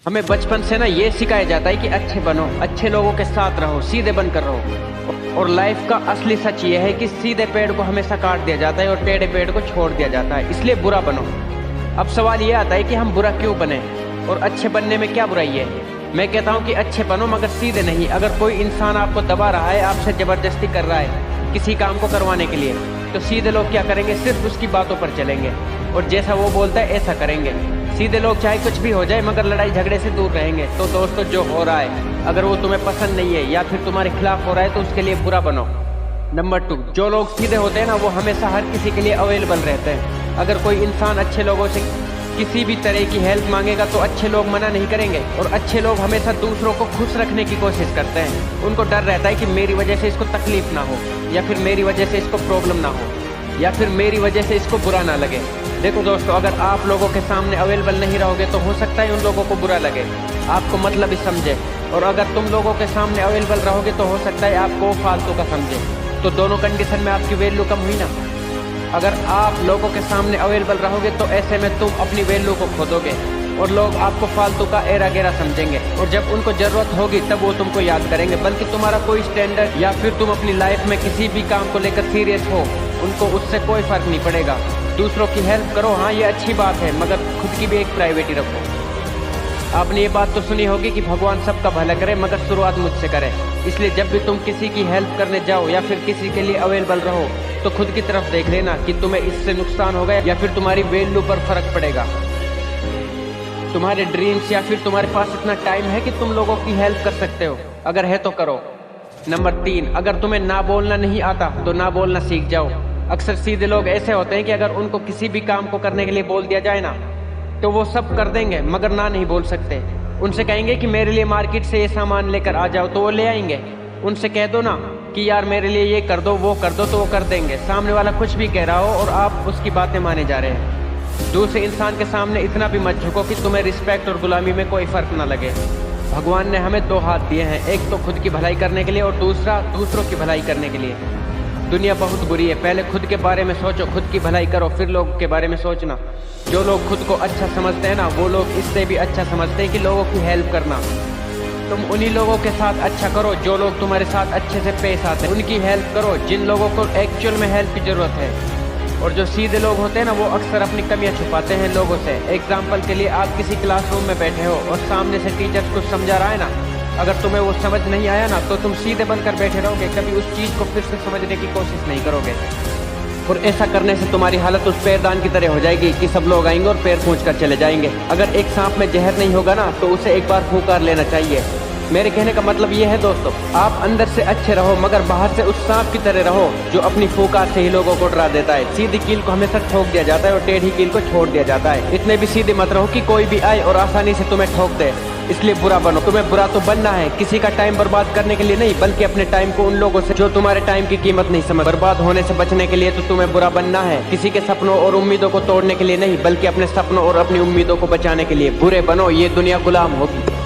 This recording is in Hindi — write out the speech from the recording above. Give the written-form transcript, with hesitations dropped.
हमें बचपन से ना ये सिखाया जाता है कि अच्छे बनो, अच्छे लोगों के साथ रहो, सीधे बनकर रहो। और लाइफ का असली सच ये है कि सीधे पेड़ को हमेशा काट दिया जाता है और टेढ़े पेड़ को छोड़ दिया जाता है। इसलिए बुरा बनो। अब सवाल ये आता है कि हम बुरा क्यों बने और अच्छे बनने में क्या बुराई है। मैं कहता हूँ कि अच्छे बनो मगर सीधे नहीं। अगर कोई इंसान आपको दबा रहा है, आपसे जबरदस्ती कर रहा है किसी काम को करवाने के लिए, तो सीधे लोग क्या करेंगे, सिर्फ उसकी बातों पर चलेंगे और जैसा वो बोलता है ऐसा करेंगे। सीधे लोग चाहे कुछ भी हो जाए मगर लड़ाई झगड़े से दूर रहेंगे। तो दोस्तों, जो हो रहा है अगर वो तुम्हें पसंद नहीं है या फिर तुम्हारे खिलाफ हो रहा है तो उसके लिए बुरा बनो। नंबर 2, जो लोग सीधे होते हैं ना वो हमेशा हर किसी के लिए अवेलेबल रहते हैं। अगर कोई इंसान अच्छे लोगों से किसी भी तरह की हेल्प मांगेगा तो अच्छे लोग मना नहीं करेंगे। और अच्छे लोग हमेशा दूसरों को खुश रखने की कोशिश करते हैं। उनको डर रहता है कि मेरी वजह से इसको तकलीफ ना हो, या फिर मेरी वजह से इसको प्रॉब्लम ना हो, या फिर मेरी वजह से इसको बुरा ना लगे। देखो दोस्तों, अगर आप लोगों के सामने अवेलेबल नहीं रहोगे तो हो सकता है उन लोगों को बुरा लगे, आपको मतलब ही समझे। और अगर तुम लोगों के सामने अवेलेबल रहोगे तो हो सकता है आपको फालतू का समझे। तो दोनों कंडीशन में आपकी वैल्यू कम हुई ना। अगर आप लोगों के सामने अवेलेबल रहोगे तो ऐसे में तुम अपनी वैल्यू को खो दोगे और लोग आपको फालतू का एरा गेरा समझेंगे। और जब उनको जरूरत होगी तब वो तुमको याद करेंगे। बल्कि तुम्हारा कोई स्टैंडर्ड या फिर तुम अपनी लाइफ में किसी भी काम को लेकर सीरियस हो, उनको उससे कोई फर्क नहीं पड़ेगा। दूसरों की हेल्प करो, हाँ ये अच्छी बात है, मगर खुद की भी एक प्राइवेटी रखो। आपने ये बात तो सुनी होगी कि भगवान सबका भला करे मगर शुरुआत मुझसे करे। इसलिए जब भी तुम किसी की हेल्प करने जाओ या फिर किसी के लिए अवेलेबल रहो तो खुद की तरफ देख लेना कि तुम्हें इससे नुकसान होगा या फिर तुम्हारी वैल्यू पर फर्क पड़ेगा। तुम्हारे ड्रीम्स या फिर तुम्हारे पास इतना टाइम है कि तुम लोगों की हेल्प कर सकते हो? अगर है तो करो। नंबर 3, अगर तुम्हें ना बोलना नहीं आता तो ना बोलना सीख जाओ। अक्सर सीधे लोग ऐसे होते हैं कि अगर उनको किसी भी काम को करने के लिए बोल दिया जाए ना तो वो सब कर देंगे मगर ना नहीं बोल सकते। उनसे कहेंगे कि मेरे लिए मार्केट से ये सामान लेकर आ जाओ तो वो ले आएंगे। उनसे कह दो ना कि यार मेरे लिए ये कर दो वो कर दो तो वो कर देंगे। सामने वाला कुछ भी कह रहा हो और आप उसकी बातें माने जा रहे हैं। दूसरे इंसान के सामने इतना भी मत झुको कि तुम्हें रिस्पेक्ट और गुलामी में कोई फर्क ना लगे। भगवान ने हमें 2 हाथ दिए हैं, एक तो खुद की भलाई करने के लिए और दूसरा दूसरों की भलाई करने के लिए। दुनिया बहुत बुरी है, पहले खुद के बारे में सोचो, खुद की भलाई करो, फिर लोगों के बारे में सोचना। जो लोग खुद को अच्छा समझते हैं ना वो लोग इससे भी अच्छा समझते हैं कि लोगों की हेल्प करना। तुम उन्हीं लोगों के साथ अच्छा करो जो लोग तुम्हारे साथ अच्छे से पेश आते हैं। उनकी हेल्प करो जिन लोगों को एक्चुअल में हेल्प की जरूरत है। और जो सीधे लोग होते हैं ना वो अक्सर अपनी कमियां छुपाते हैं लोगों से। एग्जाम्पल के लिए, आप किसी क्लासरूम में बैठे हो और सामने से टीचर कुछ समझा रहा है ना, अगर तुम्हें वो समझ नहीं आया ना तो तुम सीधे बनकर बैठे रहोगे, कभी उस चीज़ को फिर से समझने की कोशिश नहीं करोगे। और ऐसा करने से तुम्हारी हालत उस पैरदान की तरह हो जाएगी कि सब लोग आएंगे और पैर खींच कर चले जाएंगे। अगर एक सांप में जहर नहीं होगा ना तो उसे एक बार फूंकार लेना चाहिए। मेरे कहने का मतलब ये है दोस्तों, आप अंदर से अच्छे रहो मगर बाहर से उस सांप की तरह रहो जो अपनी फूंकार से ही लोगों को डरा देता है। सीधी कील को हमेशा ठोक दिया जाता है और टेढ़ी कील को छोड़ दिया जाता है। इतने भी सीधे मत रहो कि कोई भी आए और आसानी से तुम्हें ठोक दे। इसलिए बुरा बनो। तुम्हें बुरा तो बनना है, किसी का टाइम बर्बाद करने के लिए नहीं, बल्कि अपने टाइम को उन लोगों से जो तुम्हारे टाइम की कीमत नहीं समझ। बर्बाद होने से बचने के लिए तो तुम्हें बुरा बनना है, किसी के सपनों और उम्मीदों को तोड़ने के लिए नहीं, बल्कि अपने सपनों और अपनी उम्मीदों को बचाने के लिए। बुरे बनो, ये दुनिया गुलाम होगी।